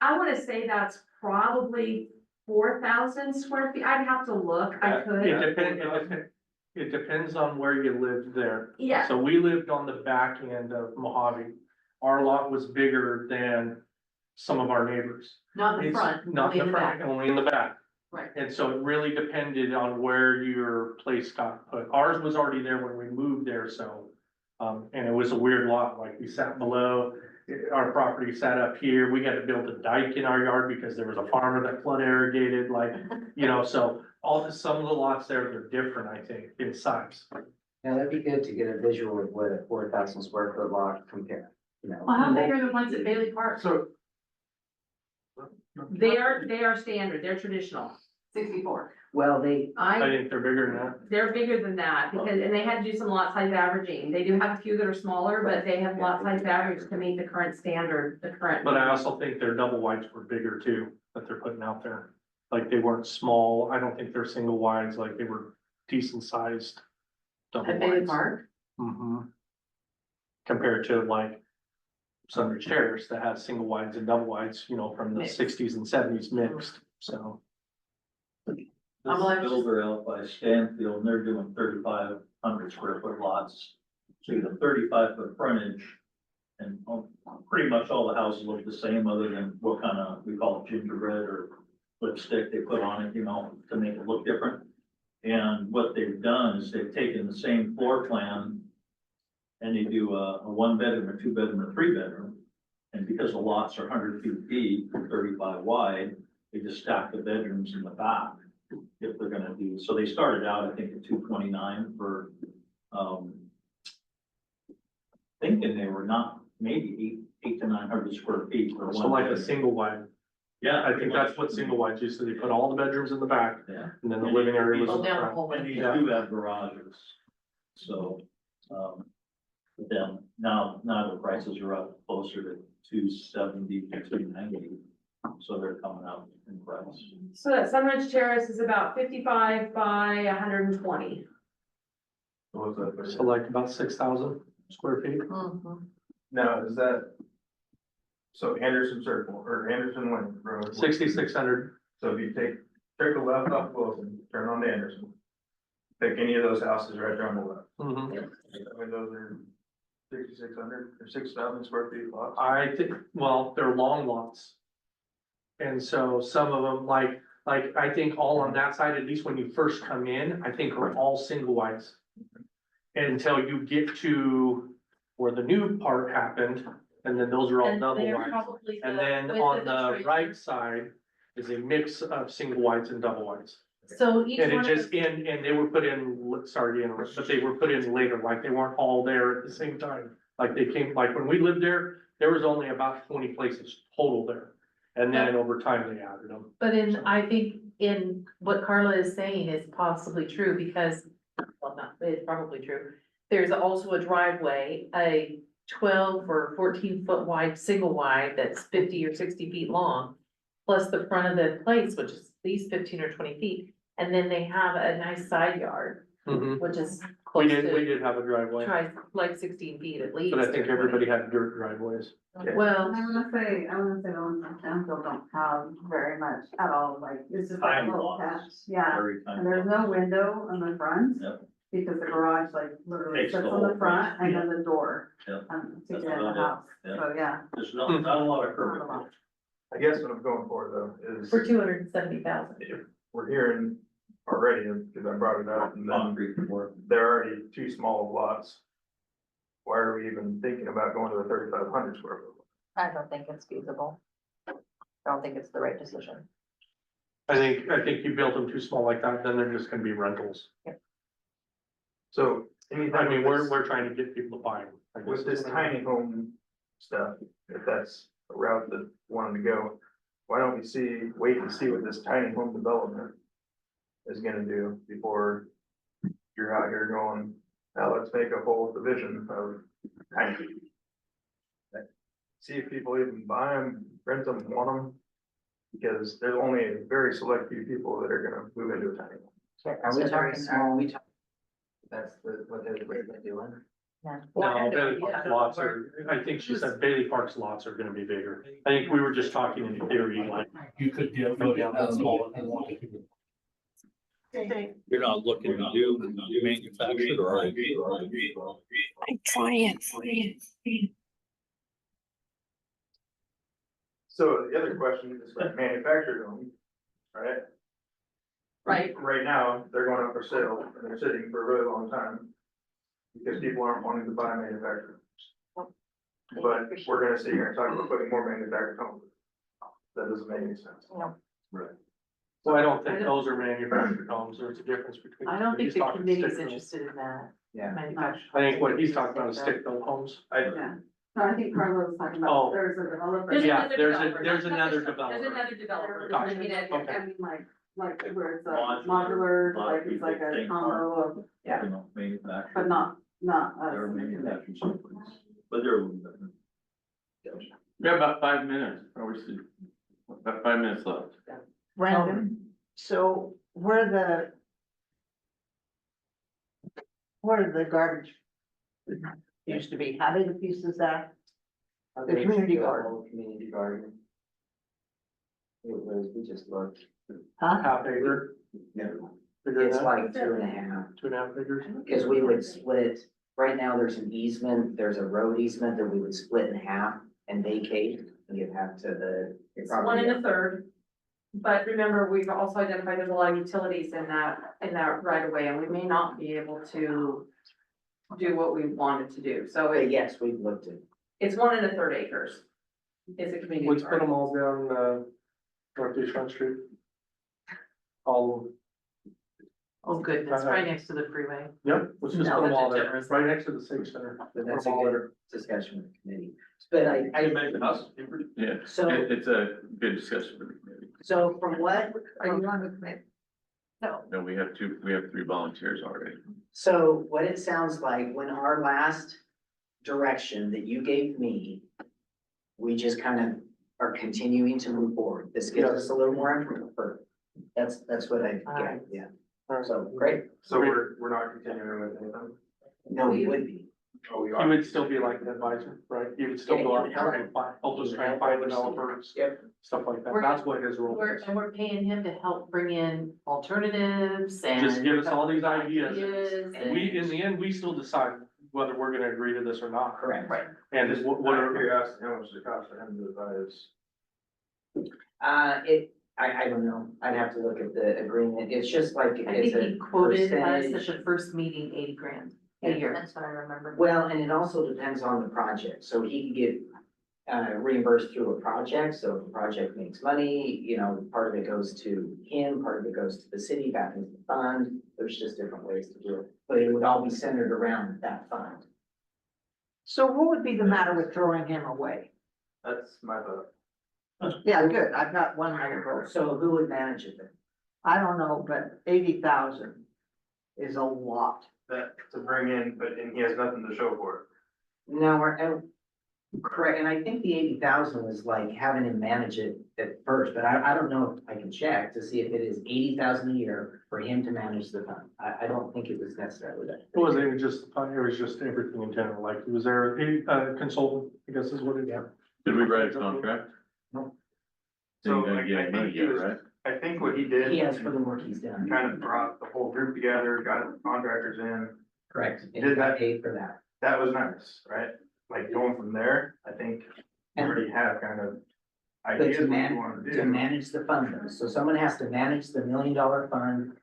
J: I wanna say that's probably 4,000 square feet. I'd have to look, I could.
D: It depends on where you lived there.
J: Yeah,
D: So we lived on the back end of Mojave. Our lot was bigger than some of our neighbors.
E: Not the
D: It's
E: front,
D: Not
E: only
D: in
E: in
D: the
E: the
D: front,
E: back.
D: only in the back.
E: Right.
D: And so it really depended on where your place got put. Ours was already there when we moved there, so. And it was a weird lot, like we sat below, our property sat up here, we had to build a dike in our yard because there was a farmer that flood irrigated, like, so some of the lots there, they're different, I think, in size.
C: yeah, that'd be good to get a visual of what a 4,000 square foot lot compare,
E: Well, how big are the ones at Bailey Park?
D: So.
J: they are standard, they're traditional.
E: 64.
C: Well,
D: I think they're bigger than that.
J: They're bigger than that, because, and they had to do some lot size averaging. They do have a few that are smaller, but they have lot size average to meet the current standard, the current.
D: But I also think their double wides were bigger too, that they're putting out there. Like they weren't small, I don't think they're single wides, like they were decent sized. Double
E: At Bailey
D: wides.
E: Park?
D: Mhm. Compared to like Sunridge Terrace that has single wides and double wides, from the
E: Mixed.
D: sixties and seventies mixed, so.
E: I'm like-
H: This builder out by Stanfield, and they're doing 3,500 square foot lots. So you have 35 foot frontage. And pretty much all the houses look the same, other than what kind of, we call it gingerbread or lipstick they put on it, to make it look different. And what they've done is they've taken the same floor plan and they do a 1 bedroom, a 2 bedroom, a 3 bedroom. And because the lots are 100 feet deep, 35 wide, they just stack the bedrooms in the back. If they're gonna do, so they started out, I think, at 229 for, thinking they were not, maybe 800 to 900 square feet for
D: So
H: one
D: like a
H: bedroom.
D: single wide,
H: Yeah,
D: I think that's what single wides used to, they put all the bedrooms in the back
H: Yeah.
D: and then the living area was
E: Well,
D: in the
E: down the
D: front.
E: hallway.
H: And these do have garages, so, but then now the prices are up closer to 270 to 290, so they're coming up in price.
J: So that Sunridge Terrace is about 55 by 120.
I: What was that?
D: So like about 6,000 square feet.
E: Mhm.
I: Now, is that? So Anderson Circle or Anderson Lane Road.
D: 6,600.
I: So if you take a left off Wilson, turn on to Anderson. Pick any of those houses right there on the left.
D: Mhm.
I: I mean, those are 6,600 or 6,000 square feet lots.
D: I think, well, they're long lots. And so some of them, like, I think all on that side, at least when you first come in, I think are all single wides. Until you get to where the new part happened, and then those are all
E: And
D: double
E: they're
D: wides.
E: probably
D: And
E: the
D: then
E: width
D: on
E: of
D: the
E: tree.
D: right side is a mix of single wides and double wides.
E: So each
D: And
E: one
D: it
E: of
D: just,
E: the,
D: and they were put in, sorry to interrupt, but they were put in later, like they weren't all there at the same time. Like they came, like when we lived there, there was only about 20 places total there. And then over time they added them.
E: but I think in what Carla is saying is possibly true because, well, not, it's probably true. There's also a driveway, a 12 or 14 foot wide, single wide that's 50 or 60 feet long. Plus the front of the place, which is at least 15 or 20 feet. And then they have a nice side yard,
D: Mhm.
E: which is
D: We
E: close
D: did
E: to,
D: have a driveway,
E: try like 16 feet at least.
D: but I think
E: or 20.
D: everybody had dirt driveways.
E: Well,
K: I wanna say the ones in Stanfield don't have very much at all, like, it's just like a
H: Tiny
K: little
H: lots.
K: patch, yeah.
H: Very tiny
K: And there's
H: lots.
K: no window on the front.
H: Yep.
K: Because the garage like literally
H: Takes
K: sits
H: the
K: on
H: whole
K: the front and then the door.
H: Yep.
K: To
H: That's
K: get in the
H: about it.
K: house,
H: Yeah.
K: so yeah.
H: There's not a lot of curb.
K: Not a lot.
I: I guess what I'm going for though is
E: for 270,000.
I: we're hearing already, because I brought it up, and then
H: Concrete work.
I: they're already too small of lots. Why are we even thinking about going to a 3,500 square foot?
F: I don't think it's feasible. I don't think it's the right decision.
D: I think you built them too small like that, then they're just gonna be rentals.
I: So anything.
D: I mean,
I: with this-
D: we're trying to get people to buy them. I guess
I: With this
D: is what
I: tiny home stuff, if that's a route that wanted to go, why don't we wait and see what this tiny home development is gonna do before you're out here going, now let's make a whole division of tiny. see if people even buy them, rent them, want them. Because there's only a very select few people that are gonna move into a tiny home.
C: Are we talking, are we talking? That's what they're doing?
D: No, Bailey Park's lots are, I think she said Bailey Park's lots are gonna be bigger. I think we were just talking in theory, like, you could go down that small.
H: You're not looking to do manufactured or?
L: I'm trying.
I: So the other question is like manufactured homes, right?
J: Right.
I: Right now, they're going up for sale and they're sitting for a really long time. Because people aren't wanting to buy manufactured. homes. But we're gonna sit here and talk about putting more manufactured homes. That doesn't make any sense.
H: Right.
D: So I don't think those are manufactured homes, there's a difference between.
E: I don't think
D: he's
E: the
D: talking
E: committee's
D: stick-built.
E: interested in that.
C: Yeah.
E: Manufactured.
D: I think what he's talking about is stick-built homes.
K: Yeah, so I think Carla was talking
D: Oh.
K: about, there's a developer.
D: Yeah,
J: another
D: there's
J: developer.
D: another
J: There's
D: developer.
J: another developer.
D: Gotcha.
J: I mean,
D: Okay.
K: I mean, like where it's a
H: Modular,
K: modular, like it's like a combo of, yeah,
H: Manufactured.
K: but not
H: They're
K: us.
H: manufactured someplace, but they're a little different.
A: We have about 5 minutes, or we should, about 5 minutes left.
G: Brandon, so where the garbage used to be, how big a piece is that? The community garden.
C: Whole community garden. It was, we just looked,
G: Huh?
D: Half acre, bigger than
C: it's
D: that,
C: like 2.5,
D: 2.5 acres.
C: because we would split, right now there's an easement, there's a road easement that we would split in half and vacate. And give half to the.
J: It's 1 1/3. But remember, we've also identified there's a lot of utilities in that right of way, and we may not be able to do what we wanted to do. So
C: But yes, we've looked at.
J: it's 1 1/3 acres. Is a community
D: Let's put
J: garden.
D: them all down, Northeast Front Street. All of them.
E: Oh goodness, right next to the freeway.
D: Yep, let's just
C: No,
D: put them all
E: that's a
D: there,
E: generous-
D: right next to the civic center.
C: But that's
D: Put 'em all
C: a
D: there.
C: good discussion with the committee. But I,
A: make the house. Yeah,
C: so,
A: it's a good discussion for the committee.
C: so from what,
G: Are you on the committee?
E: No,
A: No, we have 3 volunteers already.
C: so what it sounds like, when our last direction that you gave me, we just kind of are continuing to move forward. This gives us a little more information. That's what I get, yeah. So, great.
I: So we're not continuing with anything.
C: No, we would be.
I: Oh, we
D: You
I: are.
D: would still be like an advisor, right? You would still go out and help us try and find developers,
C: Yep.
D: stuff like that.
E: We're-
D: That's what his role is.
E: we're paying him to help bring in alternatives and.
D: Just give us all these ideas.
E: and-
D: We, in the end, we still decide whether we're gonna agree to this or not.
C: Correct.
E: Right.
D: And
I: Just
D: what
I: out of
D: are,
I: curiosity, how much does it cost for him to advise?
C: I don't know. I'd have to look at the agreement. It's just like,
E: I
C: it's
E: think
C: a
E: he quoted us at
C: percentage.
E: the first meeting, 80 grand a year.
F: That's what I remember.
C: Well, and it also depends on the project. So he can get reimbursed through a project. So if the project makes money, you know, part of it goes to him, part of it goes to the city, back into the fund. There's just different ways to do it, but it would all be centered around that fund.
G: So what would be the matter with throwing him away?
I: That's my thought.
G: Yeah, good, I've got one more vote.
C: So who would manage it then?
G: I don't know, but 80,000 is a lot.
I: That to bring in, and he has nothing to show for it.
C: No, correct, and I think the 80,000 was like having him manage it at first, but I don't know if I can check to see if it is 80,000 a year for him to manage the fund. I don't think it was necessarily that.
D: it wasn't even just the fund, it was just everything in general, like, was there a consultant, I guess is what it is.
A: Did we write a contract?
C: No.
A: So you're
I: So,
A: gonna
I: like,
A: get
I: I think
A: money
I: he
A: yet,
I: was-
A: right?
I: I think what he did.
C: He has for the work he's done.
I: Kind of brought the whole group together, got contractors in,
C: Correct, and he
I: Did
C: got
I: that-
C: paid for that.
I: that was nice, right? Like going from there, I think we already have kind of
C: But
I: ideas
C: to
I: what we want to
C: to
I: do.
C: manage the fund, though, so someone has to manage the $1 million fund,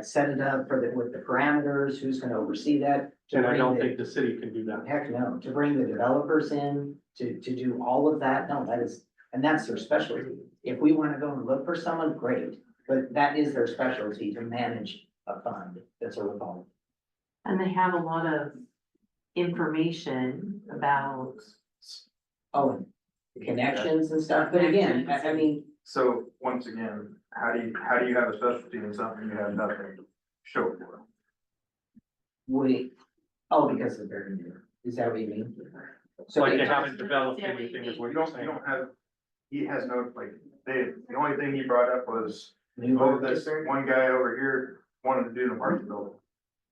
C: set it up with the parameters, who's gonna oversee that. to
D: And I
C: bring
D: don't
C: the-
D: think the city can do that.
C: Heck, no, to bring the developers in, to do all of that, no, that is, and that's their specialty. If we wanna go and look for someone, great, but that is their specialty, to manage a fund that's a revolving.
E: And they have a lot of information about.
C: Oh, and the connections and stuff, but again, I mean,
I: So once again, how do you have a specialty in something you have nothing to show for?
C: because they're very new, is that what you mean? So
D: Like
C: they-
D: they haven't developed anything is what
I: You
D: you're
I: don't, you
D: saying.
I: don't have, he has no, like, the only thing he brought up was,
C: New
I: oh,
C: York
I: this
C: district?
I: one guy over here wanted to do an apartment building.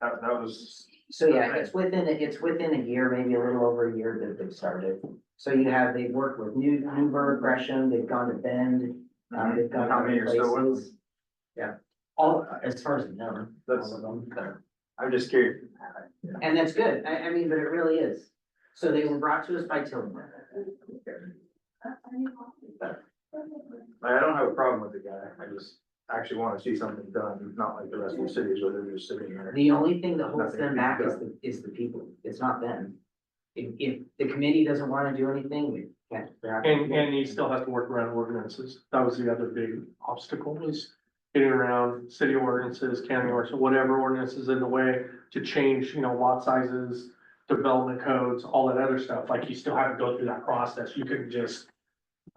I: That was,
C: So yeah, it's within a year, maybe a little over a year that they've started. So you have, they've worked with Newburgh, Gresham, they've gone to Bend, they've gone to
I: How many
C: other
I: are still with
C: places. Yeah, all, as far as I know,
I: That's-
C: all of them.
I: I'm just curious.
C: And that's good, I mean, but it really is. So they were brought to us by Tillman.
I: I don't have a problem with the guy, I just actually wanna see something done, not like the rest of the cities where they're just sitting there.
C: The only thing that holds
I: Nothing
C: them
I: can be
C: back
I: done.
C: is the people, it's not them. If the committee doesn't wanna do anything, we can't. they're not gonna do
D: And he still has to work around ordinances. That was the other big obstacle was getting around city ordinances, county ordinances, whatever ordinances in the way to change, lot sizes, development codes, all that other stuff. Like you still have to go through that process. You couldn't just,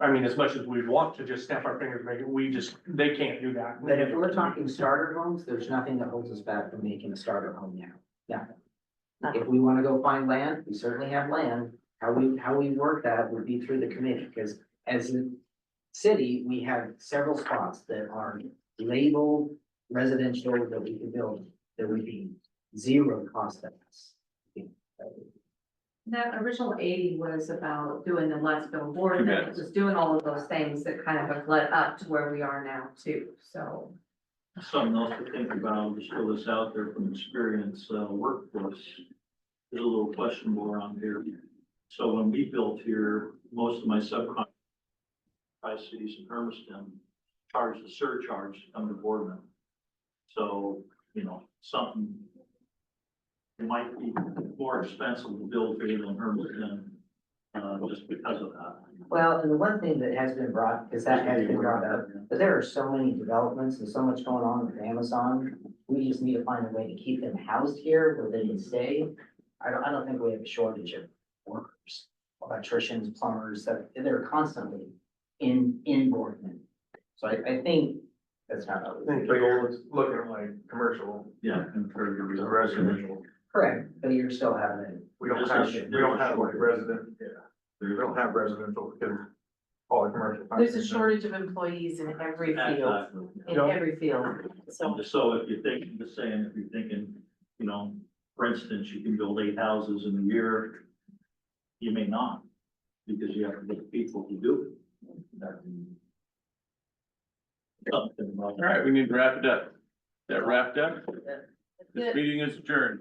D: as much as we want to just snap our fingers, make it, they can't do that.
C: But if we're talking starter homes, there's nothing that holds us back from making a starter home now. Now, if we wanna go find land, we certainly have land. How we work that would be through the committee, because as a city, we have several spots that are labeled residential that we could build, that would be zero cost to us.
J: That original 80 was about doing the less bill board, and it was doing all of those things that kind of have led up to where we are now too, so.
H: Something else to think about, just throw this out there from experience, workforce is a little questionable around here. So when we built here, most of my subcontractors, cities in Hermiston, charged a surcharge to come to Boardman. So, something, it might be more expensive to build here than Hermiston, just because of that.
C: Well, and the one thing that has been brought, because that has been brought up, but there are so many developments and so much going on with Amazon. We just need to find a way to keep them housed here where they can stay. I don't think we have a shortage of workers, electricians, plumbers, that they're constantly in Boardman. So I think that's not.
I: I think the goal is looking at like commercial,
H: Yeah, compared to
I: residential.
C: Correct, but you're still having it.
I: We don't have like resident, we don't have residential because all the commercial.
E: There's a shortage of employees in every field,
H: Exactly.
E: so.
H: So if you're thinking, just saying, if you're thinking, for instance, you can build 8 houses in a year, you may not, because you have to get people to do it. Something about
A: All right, we need to wrap it up. That wrapped up? This meeting is adjourned.